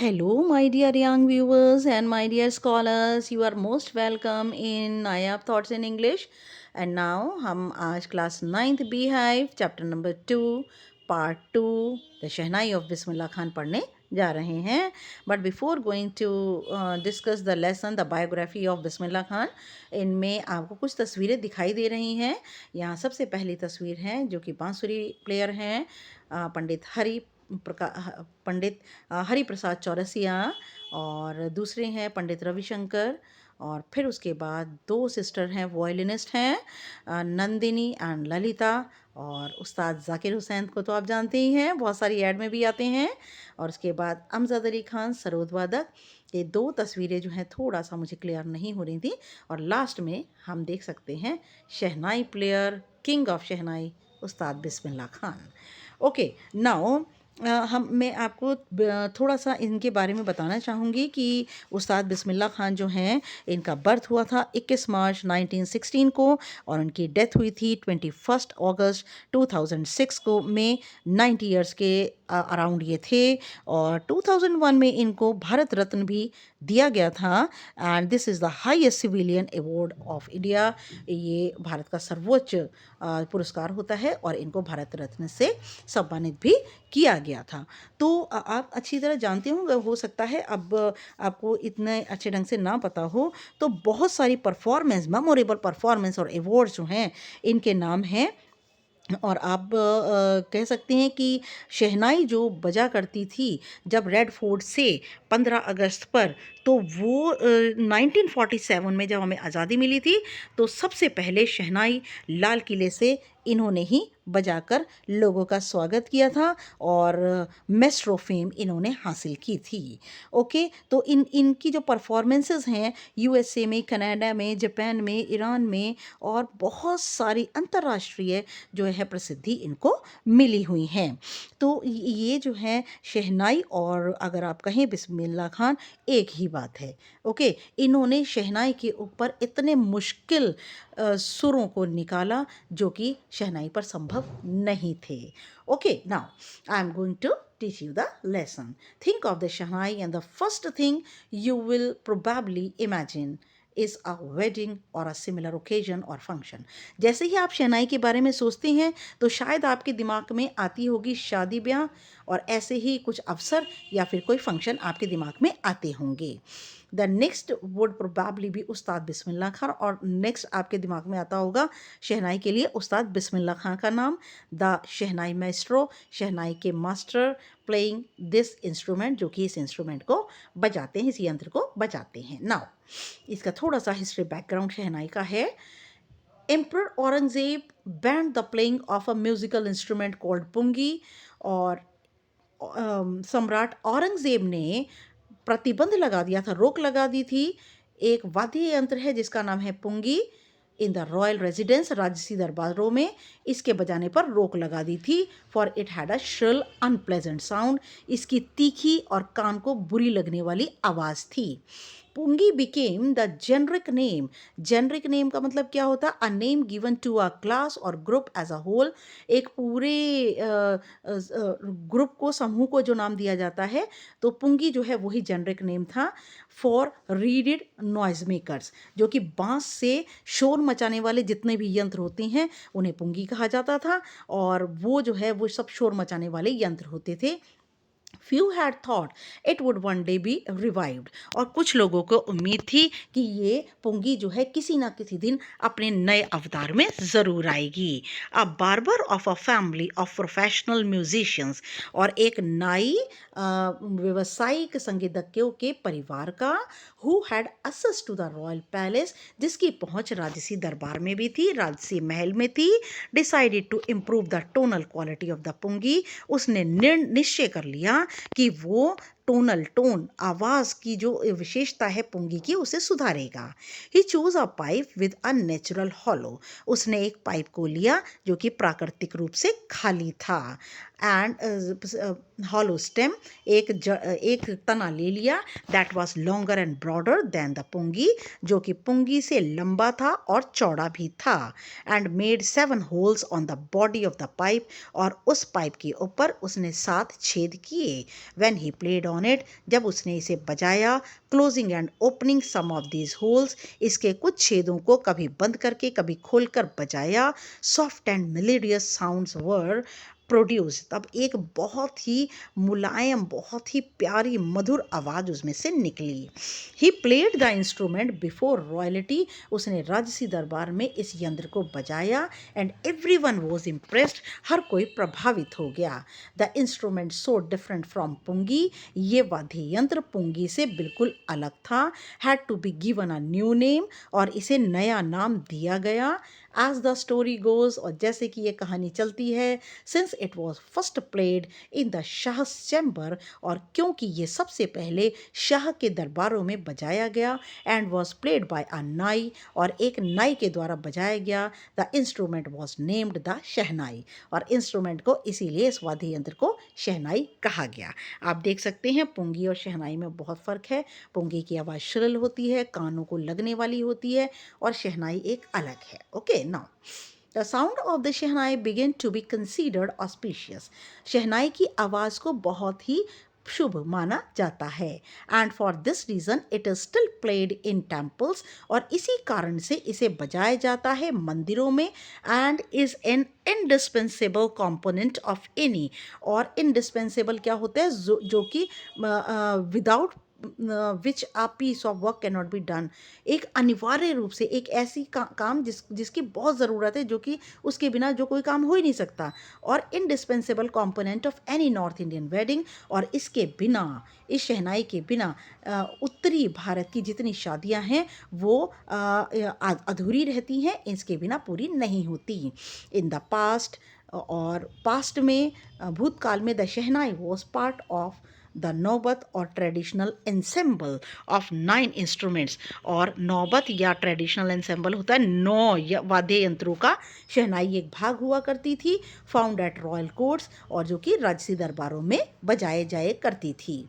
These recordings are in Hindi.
Hello, my dear young viewers and my dear scholars. You are most welcome in Nayab Thoughts in English. And now हम आज class 9th beehive chapter number 2 part 2 the shehnai of Bismillah Khan पढ़ने जा रहे हैं. But before going to discuss the lesson the biography of Bismillah Khan, इनमें आपको कुछ तस्वीरें दिखाई दे रही हैं. यहाँ सबसे पहली तस्वीर है जो कि बांसुरी प्लेयर हैं, पंडित हरि प्रसाद चौरसिया, और दूसरे हैं पंडित रविशंकर. और फिर उसके बाद दो सिस्टर हैं, वॉयलिनिस्ट हैं, नंदिनी एंड ललिता. और उस्ताद जाकिर हुसैन को तो आप जानते ही हैं, बहुत सारी ऐड में भी आते हैं. और उसके बाद अमजद अली खान सरोद वादक. ये दो तस्वीरें जो हैं थोड़ा सा मुझे क्लियर नहीं हो रही थी. और लास्ट में हम देख सकते हैं शहनाई player, king of shehnai, Ustad Bismillah Khan. Okay, now मैं आपको थोड़ा सा इनके बारे में बताना चाहूँगी कि उस्ताद बिस्मिल्लाह खान जो हैं, इनका बर्थ हुआ था 21 मार्च 1916 को, और उनकी डेथ हुई थी 21 अगस्त 2006 को में. 90 इयर्स के अराउंड ये थे. और 2001 में इनको भारत रत्न भी दिया गया था. And this is the highest civilian award of India. ये भारत का सर्वोच्च पुरस्कार होता है और इनको भारत रत्न से सम्मानित भी किया गया था. तो आप अच्छी तरह जानते होंगे, हो सकता है अब आपको इतने अच्छे ढंग से ना पता हो. तो बहुत सारी परफॉर्मेंस, मेमोरेबल परफॉर्मेंस और अवार्ड्स जो हैं इनके नाम हैं. और आप कह सकते हैं कि शहनाई जो बजा करती थी जब रेड फोर्ट से 15 अगस्त पर, तो वो 1947 में जब हमें आज़ादी मिली थी, तो सबसे पहले शहनाई लाल किले से इन्होंने ही बजाकर लोगों का स्वागत किया था और मेस्ट्रो फेम इन्होंने हासिल की थी. ओके, तो इनकी जो परफॉर्मेंसेस हैं यूएसए में, कनाडा में, जापान में, ईरान में और बहुत सारी अंतर्राष्ट्रीय जो है प्रसिद्धि इनको मिली हुई हैं. तो ये जो है शहनाई और अगर आप कहें बिस्मिल्लाह खान, एक ही बात है. ओके, इन्होंने शहनाई के ऊपर इतने मुश्किल सुरों को निकाला जो कि शहनाई पर संभव नहीं थे. Okay, now I am going to teach you the lesson. Think of the Shahnai and the first thing you will probably imagine is a wedding or a similar occasion or function. जैसे ही आप शहनाई के बारे में सोचते हैं तो शायद आपके दिमाग में आती होगी शादी ब्याह और ऐसे ही कुछ अवसर या फिर कोई फंक्शन आपके दिमाग में आते होंगे. द नेक्स्ट वुड प्रोबेबली भी उस्ताद बिस्मिल्लाह खान, और नेक्स्ट आपके दिमाग में आता होगा शहनाई के लिए उस्ताद बिस्मिल्लाह खान का नाम. द शहनाई माइस्ट्रो, शहनाई के मास्टर, प्लेइंग दिस इंस्ट्रूमेंट, जो कि इस इंस्ट्रूमेंट को बजाते हैं, इस यंत्र को बजाते हैं. नाउ इसका थोड़ा सा हिस्ट्री बैकग्राउंड शहनाई का है. Emperor Aurangzeb banned the playing of a musical instrument called pungi. और सम्राट औरंगजेब ने प्रतिबंध लगा दिया था, रोक लगा दी थी. एक वाद्य यंत्र है जिसका नाम है पुंगी. इन द रॉयल रेजिडेंस, राजसी दरबारों में इसके बजाने पर रोक लगा दी थी. For it had a shrill unpleasant sound, इसकी तीखी और कान को बुरी लगने वाली आवाज़ थी. Pungi became the generic name. Generic name का मतलब क्या होता है? A name given to a class और ग्रुप एज अ होल. एक पूरे ग्रुप को, समूह को जो नाम दिया जाता है, तो पुंगी जो है वही जेनरिक नेम था. फॉर रीडेड नॉइज मेकर्स, जो कि बांस से शोर मचाने वाले जितने भी यंत्र होते हैं उन्हें पुंगी कहा जाता था. और वो जो है वो सब शोर मचाने वाले यंत्र होते थे. Few had thought it would one day be revived. और कुछ लोगों को उम्मीद थी कि ये पुंगी जो है किसी ना किसी दिन अपने नए अवतार में ज़रूर आएगी. A barber of a family of professional musicians, और एक नाई व्यावसायिक संगीतज्ञों के परिवार का, who had access to the royal palace, जिसकी पहुंच राजसी दरबार में भी थी, राजसी महल में थी. Decided to improve the tonal quality of the pungi, उसने निश्चय कर लिया कि वो टोन, आवाज़ की जो विशेषता है पुंगी की, उसे सुधारेगा. He chose a pipe with a natural hollow, उसने एक पाइप को लिया जो कि प्राकृतिक रूप से खाली था. एंड हॉलो स्टेम, एक तना ले लिया. That was longer and broader than the pungi, जो कि पुंगी से लंबा था और चौड़ा भी था. And made 7 holes on the body of the pipe, और उस पाइप के ऊपर उसने 7 छेद किए. When he played on it, जब उसने इसे बजाया, closing and opening some of these holes, इसके कुछ छेदों को कभी बंद करके कभी खोलकर बजाया, soft and melodious sounds were produce, तब एक बहुत ही मुलायम, बहुत ही प्यारी मधुर आवाज़ उसमें से निकली। He played the instrument before royalty, उसने राजसी दरबार में इस यंत्र को बजाया and everyone was impressed, हर कोई प्रभावित हो गया। The instrument so different from pungi, ये वाद्य यंत्र पुंगी से बिल्कुल अलग था। Had to be given a new name, और इसे नया नाम दिया गया। एज द स्टोरी गोज, और जैसे कि ये कहानी चलती है, since it was first played in the Shah chamber, और क्योंकि ये सबसे पहले शाह के दरबारों में बजाया गया, and was played by a nai, और एक नाई के द्वारा बजाया गया, the instrument was named the shehnai, और इंस्ट्रूमेंट को इसीलिए, इस वाद्य यंत्र को शहनाई कहा गया। आप देख सकते हैं पुंगी और शहनाई में बहुत फ़र्क है। पुंगी की आवाज़ श्रिल होती है, कानों को लगने वाली होती है, और शहनाई एक अलग है। Okay, now the sound of the shehnai began to be considered auspicious, shehnai की आवाज़ को बहुत ही शुभ माना जाता है। And for this reason it is still played in temples, और इसी कारण से इसे बजाया जाता है मंदिरों में। And is an indispensable component of any, और इंडिस्पेंसेबल क्या होता है, जो कि without which a piece of work can not be done, एक अनिवार्य रूप से एक ऐसी काम जिसकी बहुत ज़रूरत है, जो कि उसके बिना जो कोई काम हो ही नहीं सकता, और indispensable component of any north Indian wedding, और इसके बिना, इस शहनाई के बिना उत्तरी भारत की जितनी शादियां हैं वो अधूरी रहती हैं, इसके बिना पूरी नहीं होती। इन द पास्ट, और पास्ट में, भूतकाल में, the shehnai was part of the नौबत और ट्रेडिशनल एंसेम्बल ऑफ 9 इंस्ट्रूमेंट्स, और नौबत या ट्रेडिशनल एंसेम्बल होता है 9 वाद्य यंत्रों का, शहनाई एक भाग हुआ करती थी, फाउंड एट रॉयल कोर्ट्स, और जो कि राजसी दरबारों में बजाए जाए करती थी।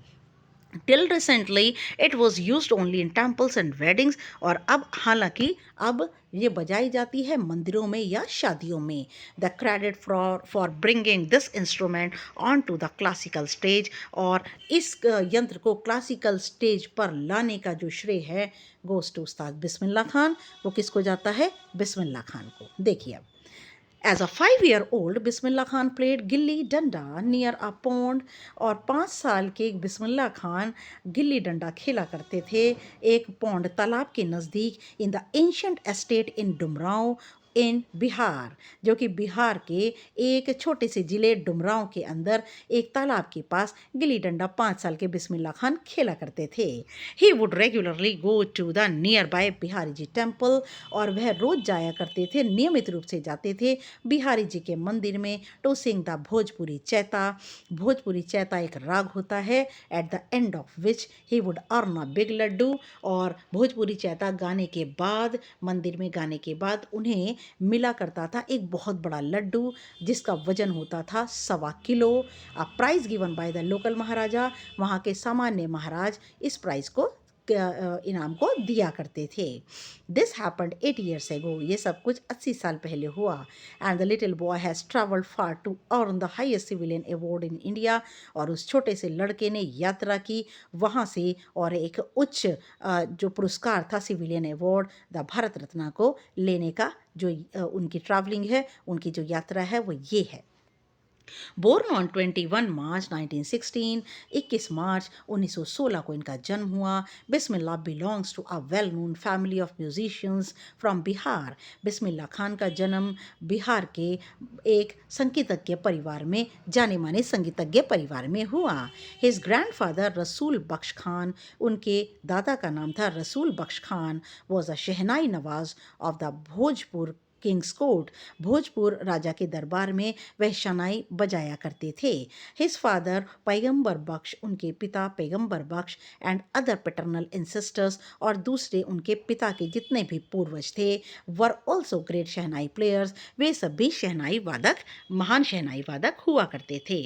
Till recently it was use only in temples and weddings, और अब हालांकि अब ये बजाई जाती है मंदिरों में या शादियों में। The credit for bringing this instrument on to the classical stage, और इस यंत्र को क्लासिकल स्टेज पर लाने का जो श्रेय है, गोस टू उस्ताद बिस्मिल्लाह खान। वो किसको जाता है? बिस्मिल्लाह खान को। देखिए, as a 5-year-old Bismillah Khan played gilli danda near a pond, और 5 साल के बिस्मिल्लाह खान गिल्ली डंडा खेला करते थे एक पौंड, तालाब के नज़दीक, in the ancient estate in Dumraon in Bihar, जो कि बिहार के एक छोटे से ज़िले डुमरांव के अंदर एक तालाब के पास गिल्ली डंडा 5 साल के बिस्मिल्लाह खान खेला करते थे। He would regularly go to the nearby Bihari ji temple, और वह रोज़ जाया करते थे, नियमित रूप से जाते थे बिहारी जी के मंदिर में, to sing the Bhojpuri chaita. Bhojpuri chaita एक राग होता है, at the end of which he would earn a big laddu, और भोजपुरी चैता गाने के बाद, मंदिर में गाने के बाद उन्हें मिला करता था एक बहुत बड़ा लड्डू, जिसका वजन होता था 1.25 किलो। A prize given by the local maharaja, वहाँ के सामान्य महाराज इस प्राइज को, इनाम को दिया करते थे। दिस हैपेंड 8 years ago, ये सब कुछ 80 साल पहले हुआ। And the little boy has travelled far to earn the highest civilian award in India, और उस छोटे से लड़के ने यात्रा की वहाँ से, और एक उच्च जो पुरस्कार था civilian award, the Bharat Ratna को लेने का, जो उनकी ट्रैवलिंग है, उनकी जो यात्रा है, वो ये है। बोर्न ऑन 21 मार्च 1916, 21 मार्च 1916 को इनका जन्म हुआ। Bismillah belongs to a well known family of musicians from Bihar, Bismillah Khan का जन्म बिहार के एक संगीतज्ञ परिवार में, जाने माने संगीतज्ञ परिवार में हुआ। हिज ग्रैंडफादर रसूल बख्श खान, उनके दादा का नाम था Rasool Bakhsh Khan, was a shehnai nawaz of the Bhojpur king's court, Bhojpur राजा के दरबार में वह शहनाई बजाया करते थे। हिज फादर पैगंबर बख्श, उनके पिता Paigambar Bakhsh, and other paternal ancestors, और दूसरे उनके पिता के जितने भी पूर्वज थे, were also great shehnai players, वे सब भी शहनाई वादक, महान शहनाई वादक हुआ करते थे।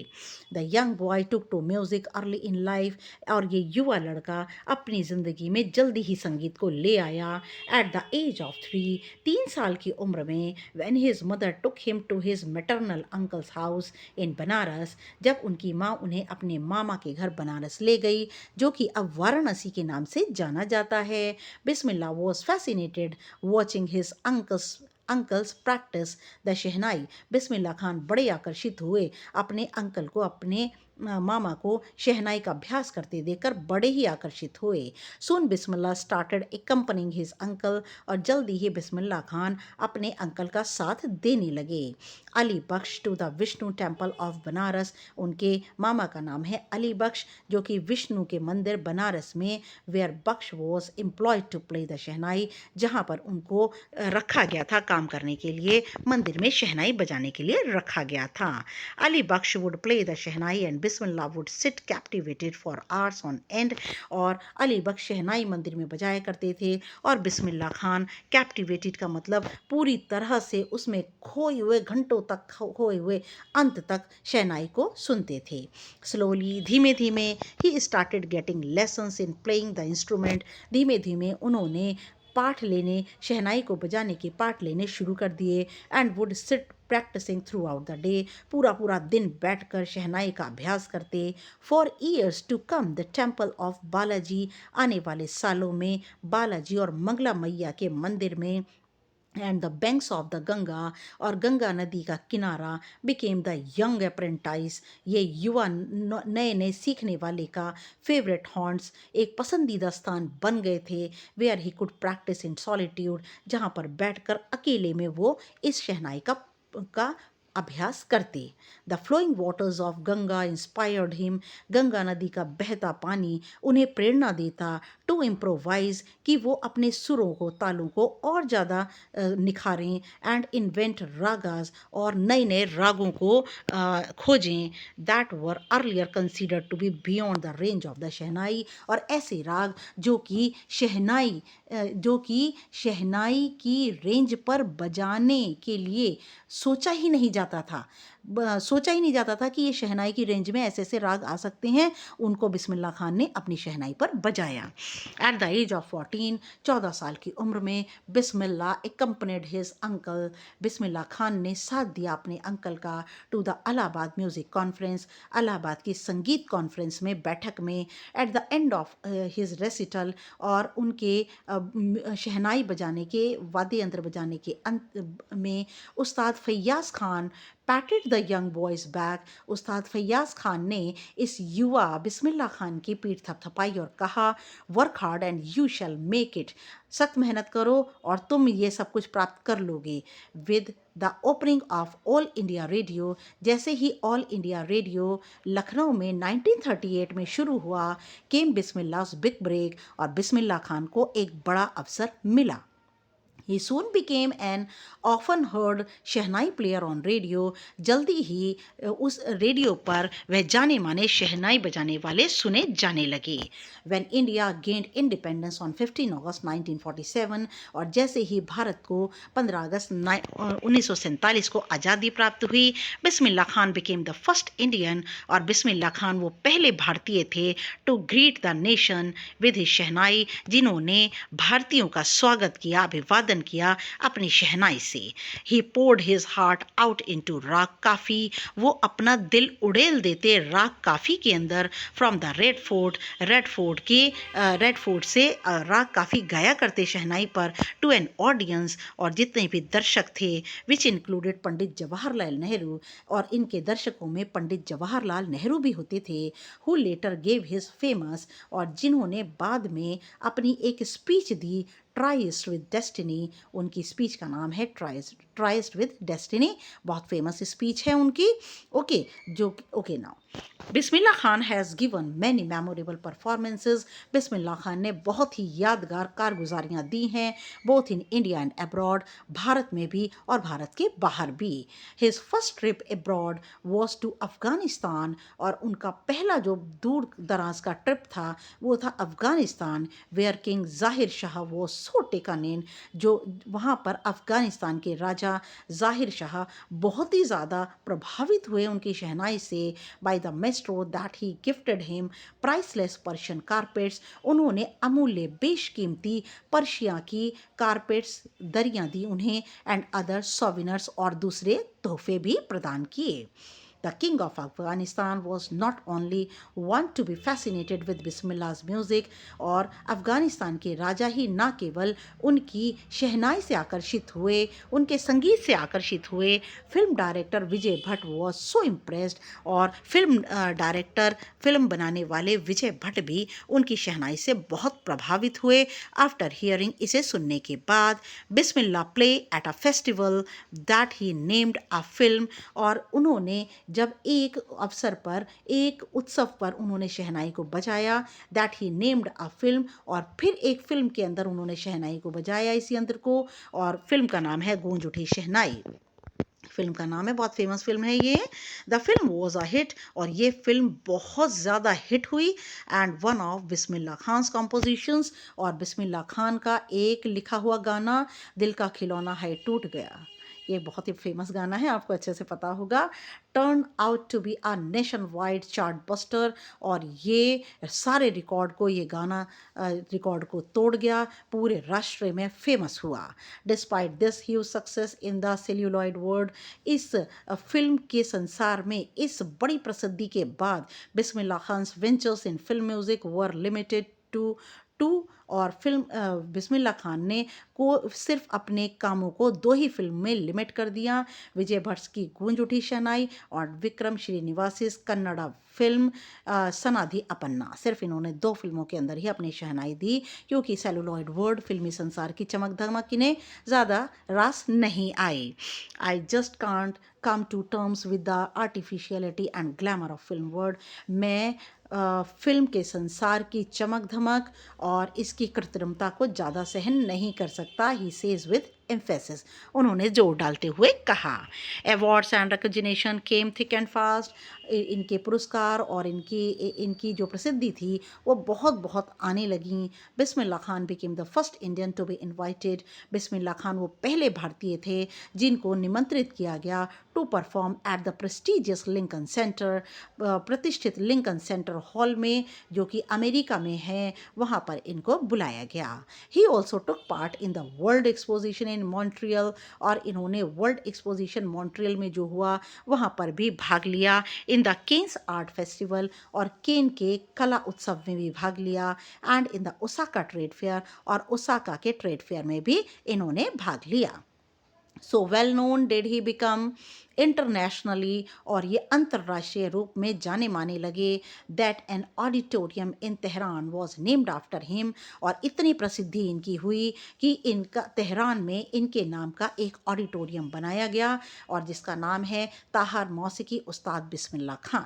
The young boy took to music early in life, और ये युवा लड़का अपनी ज़िंदगी में जल्दी ही संगीत को ले आया। एट द एज ऑफ 3 साल की उम्र में when his mother took him to his maternal uncle's house in Banaras, जब उनकी माँ उन्हें अपने मामा के घर बनारस ले गई, जो कि अब वाराणसी के नाम से जाना जाता है। Bismillah was fascinated watching his uncles practise the shehnai. Bismillah Khan बड़े आकर्षित हुए अपने अंकल को, अपने मामा को शहनाई का अभ्यास करते देखकर बड़े ही आकर्षित हुए। सून बिस्मिल्लाह स्टार्टेड एक्कम्पनिंग हिज अंकल, और जल्दी ही बिस्मिल्लाह खान अपने अंकल का साथ देने लगे। Ali Bakhsh to the Vishnu temple of Banaras, उनके मामा का नाम है अली बख्श, जो कि विष्णु के मंदिर बनारस में, where Bakhsh was employed to play the shehnai, जहाँ पर उनको रखा गया था काम करने के लिए, मंदिर में शहनाई बजाने के लिए रखा गया था। Ali Bakhsh would play the shehnai and Bismillah would sit captivated for hours on end, और अली बख्श शहनाई मंदिर में बजाया करते थे और बिस्मिल्लाह खान कैप्टिवेटेड का मतलब पूरी तरह से उसमें खोए हुए, घंटों तक खोए हुए अंत तक शहनाई को सुनते थे। स्लोली, धीमे धीमे, he started getting lessons in playing the instrument, धीमे धीमे उन्होंने पाठ लेने, शहनाई को बजाने के पाठ लेने शुरू कर दिए। And would sit practising throughout the day, पूरा पूरा दिन बैठकर शहनाई का अभ्यास करते। For years to come the temple of Balaji, आने वाले सालों में बालाजी और मंगला मैया के मंदिर में, and the banks of the Ganga, और गंगा नदी का किनारा, बिकेम द यंग अप्रेंटाइज, ये युवा नए नए सीखने वाले का फेवरेट हॉन्ट्स, एक पसंदीदा स्थान बन गए थे। Where he could practise in solitude, जहाँ पर बैठकर अकेले में वो इस शहनाई का अभ्यास करते। The flowing waters of Ganga inspired him, Ganga नदी का बहता पानी उन्हें प्रेरणा देता, टू इम्प्रोवाइज, कि वो अपने सुरों को, तालों को और ज़्यादा निखारें, एंड इन्वेंट रागास, और नए नए रागों को खोजें, that were earlier considered to be beyond the range of the shehnai, और ऐसे राग जो कि शहनाई की रेंज पर बजाने के लिए सोचा ही नहीं जाता था। सोचा ही नहीं जाता था कि ये शहनाई की रेंज में ऐसे ऐसे राग आ सकते हैं, उनको बिस्मिल्लाह खान ने अपनी शहनाई पर बजाया। एट द एज ऑफ 14, 14 साल की उम्र में, Bismillah accompanied his uncle, Bismillah Khan ने साथ दिया अपने अंकल का, to the Allahabad music conference, Allahabad की संगीत कॉन्फ्रेंस में, बैठक में। At the end of his recital, और उनके शहनाई बजाने के, वाद्य यंत्र बजाने के अंत में, Ustad Faiyaz Khan patted the young boy's back, Ustad Faiyaz Khan ने इस युवा बिस्मिल्लाह खान की पीठ थपथपाई और कहा, work hard and you shall make it, सख्त मेहनत करो और तुम ये सब कुछ प्राप्त कर लोगे। With the opening of all India radio, जैसे ही ऑल इंडिया रेडियो लखनऊ में 1938 में शुरू हुआ, केम बिस्मिल्लाह's बिग ब्रेक, और बिस्मिल्लाह खान को एक बड़ा अवसर मिला। He soon became an often heard shehnai player on radio, जल्दी ही उस रेडियो पर वह जाने माने शहनाई बजाने वाले सुने जाने लगे। When India gained independence on 15 अगस्त 1947, और जैसे ही भारत को 15 अगस्त 1947 को आज़ादी प्राप्त हुई, Bismillah Khan became the first Indian, और बिस्मिल्लाह खान वो पहले भारतीय थे, to greet the nation with his शहनाई, जिन्होंने भारतीयों का स्वागत किया, अभिवादन किया अपनी शहनाई से। He poured his heart out into raga Kafi, वो अपना दिल उड़ेल देते राग काफ़ी के अंदर। फ्रॉम द रेड फोर्ट से राग काफ़ी गाया करते शहनाई पर, टू एन ऑडियंस, और जितने भी दर्शक थे, विच इंक्लूडेड पंडित जवाहरलाल नेहरू, और इनके दर्शकों में पंडित जवाहरलाल नेहरू भी होते थे। Who later gave his famous, और जिन्होंने बाद में अपनी एक स्पीच दी, ट्राइस्ट विद डेस्टिनी, उनकी स्पीच का नाम है ट्राइस्ट विद डेस्टिनी, बहुत फेमस स्पीच है उनकी। Okay now Bismillah Khan has given many memorable performances, Bismillah Khan ने बहुत ही यादगार कारगुजारियाँ दी हैं, both in India and abroad, Bharat में भी और भारत के बाहर भी। His first trip abroad was to Afghanistan, और उनका पहला जो दूर दराज का ट्रिप था वो था अफ़गानिस्तान, वेयर किंग ज़ाहिर शाह वो सो टेकन इन, जो वहाँ पर अफ़गानिस्तान के राजा पहुंचा। ज़ाहिर शाह बहुत ही ज़्यादा प्रभावित हुए उनकी शहनाई से। By the maestro that he gifted him priceless Persian carpets, उन्होंने अमूल्य बेशकीमती पर्शिया की कारपेट्स दरियां दी उन्हें, एंड अदर सोविनर्स, और दूसरे तोहफे भी प्रदान किए। The king of Afghanistan was not only one to be fascinated with Bismillah's music, और अफ़गानिस्तान के राजा ही न केवल उनकी शहनाई से आकर्षित हुए, उनके संगीत से आकर्षित हुए, film director Vijay Bhatt was so impressed, और फिल्म बनाने वाले विजय भट्ट भी उनकी शहनाई से बहुत प्रभावित हुए। आफ्टर हियरिंग, इसे सुनने के बाद, Bismillah play at a festival that he named a film, और उन्होंने जब एक अवसर पर, एक उत्सव पर उन्होंने शहनाई को बजाया, that he named a film, और फिर एक फिल्म के अंदर उन्होंने शहनाई को बजाया इस यंत्र को, और फिल्म का नाम है गूंज उठी शहनाई। फिल्म का नाम है, बहुत फेमस फिल्म है ये। The film was a hit, और ये फिल्म बहुत ज़्यादा हिट हुई, and one of Bismillah Khan's compositions, और बिस्मिल्लाह खान का एक लिखा हुआ गाना दिल का खिलौना है टूट गया, ये बहुत ही फेमस गाना है, आपको अच्छे से पता होगा। Turn out to be a nationwide chart buster, और ये सारे रिकॉर्ड को, ये गाना रिकॉर्ड को तोड़ गया, पूरे राष्ट्र में फेमस हुआ। Despite this huge success in the celluloid world, इस फिल्म के संसार में इस बड़ी प्रसिद्धि के बाद Bismillah Khan's ventures in film music were limited to, और फिल्म बिस्मिल्लाह खान ने को सिर्फ अपने कामों को 2 ही फिल्म में लिमिट कर दिया, विजय भट्ट की गूंज उठी शहनाई और विक्रम श्रीनिवासिस कन्नड़ा फिल्म सनाधि अपन्ना। सिर्फ इन्होंने 2 फिल्मों के अंदर ही अपनी शहनाई दी, क्योंकि सेलुलॉइड वर्ल्ड फिल्मी संसार की चमक धमक इन्हें ज़्यादा रास नहीं आई। I just can't come to terms with the artificiality and glamour of film world, मैं फिल्म के संसार की चमक धमक और इसकी कृत्रिमता को ज़्यादा सहन नहीं कर सकता, ही सेज विद एम्फेसिस, उन्होंने जोर डालते हुए कहा। Awards and recognition came thick and fast, इनके पुरस्कार और इनकी जो प्रसिद्धि थी वो बहुत बहुत आने लगी। Bismillah Khan became the first Indian to be invited, Bismillah Khan वो पहले भारतीय थे जिनको निमंत्रित किया गया to perform at the prestigious Lincoln Center, प्रतिष्ठित लिंकन सेंटर हॉल में, जो कि अमेरिका में है, वहाँ पर इनको बुलाया गया। He also took part in the world exposition in Montreal, और इन्होंने वर्ल्ड एक्सपोजिशन मॉन्ट्रियल में जो हुआ वहाँ पर भी भाग लिया। In the Cannes art festival, और केन के कला उत्सव में भी भाग लिया, and in the Osaka trade fair, और ओसाका के ट्रेड फेयर में भी इन्होंने भाग लिया। So well known did he become internationally, और ये अंतर्राष्ट्रीय रूप में जाने माने लगे, that an auditorium in Tehran was named after him, और इतनी प्रसिद्धि इनकी हुई कि इनका तेहरान में इनके नाम का एक ऑडिटोरियम बनाया गया, और जिसका नाम है ताहर मौसीकी Ustad Bismillah Khan.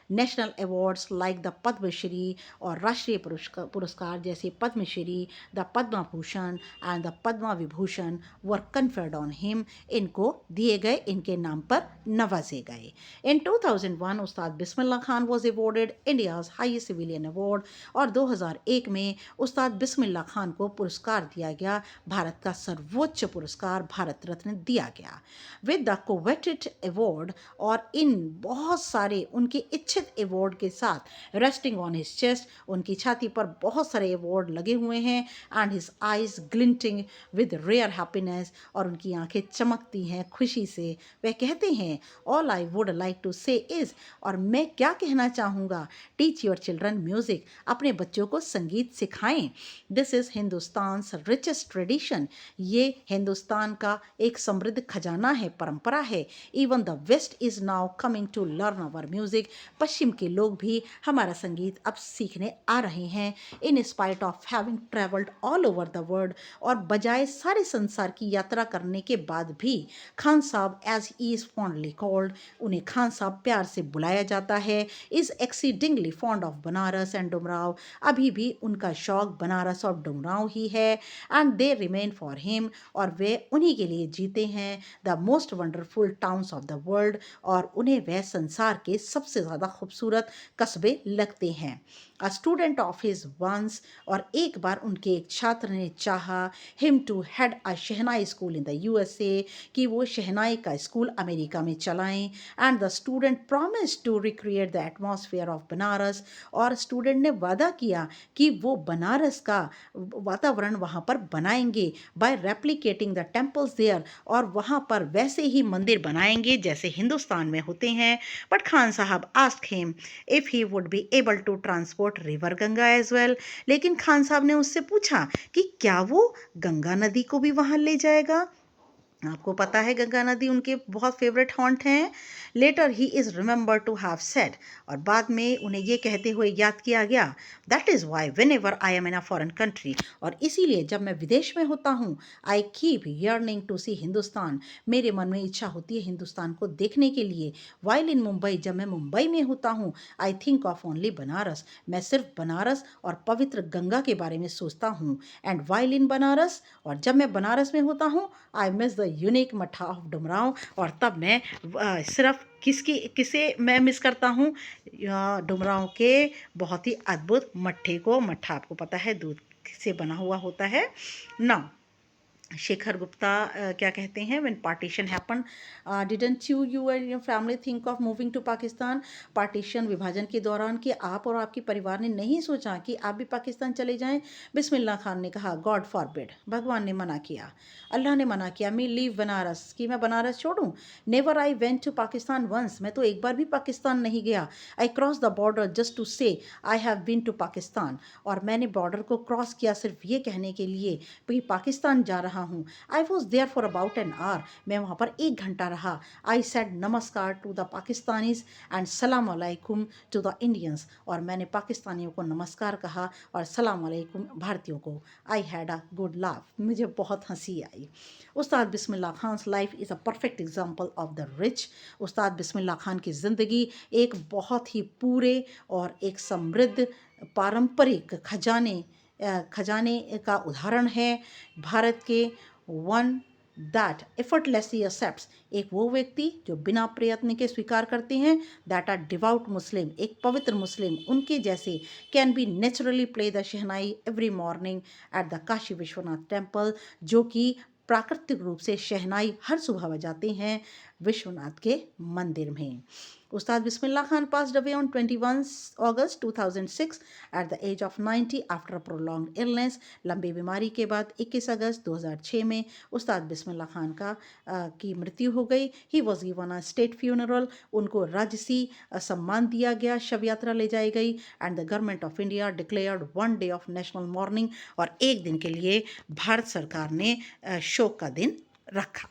National awards like the Padmashri, और राष्ट्रीय पुरस्कार जैसे Padmashri, the Padma Bhushan and the Padma Vibhushan were conferred on him, इनको दिए गए, इनके नाम पर नवाजे गए। In 2001 Ustad Bismillah Khan was awarded India's highest civilian award, और 2001 में उस्ताद बिस्मिल्लाह खान को पुरस्कार दिया गया, भारत का सर्वोच्च पुरस्कार भारत रत्न दिया गया, विद द कोवेटेड अवार्ड, और इन बहुत सारे उनके इच्छित अवार्ड के साथ, रेस्टिंग ऑन हिज चेस्ट, उनकी छाती पर बहुत सारे अवार्ड लगे हुए हैं, and his eyes glinting with rare happiness, और उनकी आंखें चमकती हैं खुशी से। वह कहते हैं, all I would like to say is, और मैं क्या कहना चाहूँगा, टीच योर चिल्ड्रन म्यूजिक, अपने बच्चों को संगीत सिखाएं। This is Hindustan richest tradition, ये हिंदुस्तान का एक समृद्ध खजाना है, परंपरा है। Even the west is now coming to learn our music, पश्चिम के लोग भी हमारा संगीत अब सीखने आ रहे हैं। In spite of having travelled all over the world, और बजाय सारे संसार की यात्रा करने के बाद भी, Khan sahab as he is fondly called, उन्हें खान साहब प्यार से बुलाया जाता है, is exceedingly fond of Banaras and Dumraon, अभी भी उनका शौक बनारस और डुमराव ही है, and they remain for him, और वे उन्हीं के लिए जीते हैं, the most wonderful towns of the world, और उन्हें वह संसार के सबसे ज़्यादा खूबसूरत कस्बे लगते हैं। A student of his once, और एक बार उनके एक छात्र ने चाहा him to head a shehnai school in the USA, कि वो शहनाई का स्कूल अमेरिका में चलाएं। And the student promised to recreate the atmosphere of Banaras, और स्टूडेंट ने वादा किया कि वो बनारस का वातावरण वहाँ पर बनाएंगे by replicating the temples there, और वहाँ पर वैसे ही मंदिर बनाएंगे जैसे हिंदुस्तान में होते हैं। But Khan sahab asked him if he would be able to transport river Ganga as well, लेकिन खान साहब ने उससे पूछा कि क्या वो गंगा नदी को भी वहाँ ले जाएगा। आपको पता है गंगा नदी उनके बहुत फेवरेट हॉन्ट हैं। Later he is remember to have said, और बाद में उन्हें ये कहते हुए याद किया गया, that is why when ever I am in a foreign country, और इसीलिए जब मैं विदेश में होता हूँ, आई कीप यर्निंग टू सी हिंदुस्तान, मेरे मन में इच्छा होती है हिंदुस्तान को देखने के लिए। वाइल इन मुंबई, जब मैं मुंबई में होता हूँ, I think of only Banaras, मैं सिर्फ बनारस और पवित्र गंगा के बारे में सोचता हूँ। एंड वाइल इन बनारस, और जब मैं बनारस में होता हूँ, आई मिस द यूनिक मठा ऑफ डुमरांव, और तब मैं सिर्फ किसे मैं मिस करता हूँ, डुमरांव के बहुत ही अद्भुत मट्ठे को। मट्ठा आपको पता है दूध से बना हुआ होता है ना। शेखर गुप्ता क्या कहते हैं, when partition happen didn't you and your family think of moving to Pakistan, partition विभाजन के दौरान कि आप और आपके परिवार ने नहीं सोचा कि आप भी पाकिस्तान चले जाएं। बिस्मिल्लाह खान ने कहा, गॉड फॉरबिड, भगवान ने मना किया, अल्लाह ने मना किया, मी लीव बनारस, कि मैं बनारस छोड़ूं। Never I went to Pakistan once, मैं तो एक बार भी पाकिस्तान नहीं गया। I cross the border just to say I have been to Pakistan, और मैंने बॉर्डर को क्रॉस किया सिर्फ ये कहने के लिए कि पाकिस्तान जा रहा हूँ। I was there for about an hour, मैं वहाँ पर 1 घंटा रहा। I said namaskar to the Pakistanis and salaam alaikum to the Indians, और मैंने पाकिस्तानियों को नमस्कार कहा और सलाम अलैकुम भारतीयों को। I had a good laugh, मुझे बहुत हंसी आई। Ustad Bismillah Khan life is a perfect example of the rich. Ustad Bismillah Khan की ज़िंदगी एक बहुत ही पूरे और एक समृद्ध पारंपरिक खजाने का उदाहरण है। भारत के वन दैट एफर्टलेसली एक्सेप्ट्स, एक वो व्यक्ति जो बिना प्रयत्न के स्वीकार करते हैं। दैट आर डिवाउट मुस्लिम, एक पवित्र मुस्लिम उनके जैसे can be naturally play the shehnai every morning at the Kashi Vishwanath temple, जो कि प्राकृतिक रूप से शहनाई हर सुबह बजाते हैं विश्वनाथ के मंदिर में। उस्ताद Bismillah Khan passed away on 21 August 2006 at the age of 90 after a prolonged illness। लंबी बीमारी के बाद 21 अगस्त 2006 में उस्ताद बिस्मिल्लाह खान की मृत्यु हो गई। He was given a state funeral, उनको राजसी सम्मान दिया गया, शव यात्रा ले जाई गई। And the government of India declared 1 day of national morning, और एक दिन के लिए भारत सरकार ने शोक का दिन रखा।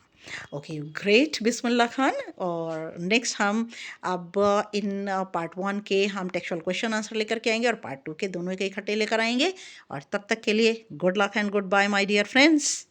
Okay great Bismillah Khan. और नेक्स्ट हम अब इन पार्ट 1 के हम टेक्सचुअल क्वेश्चन आंसर लेकर के आएंगे, और पार्ट 2 के दोनों के इकट्ठे लेकर आएंगे। और तब तक के लिए good luck and goodbye my dear friends.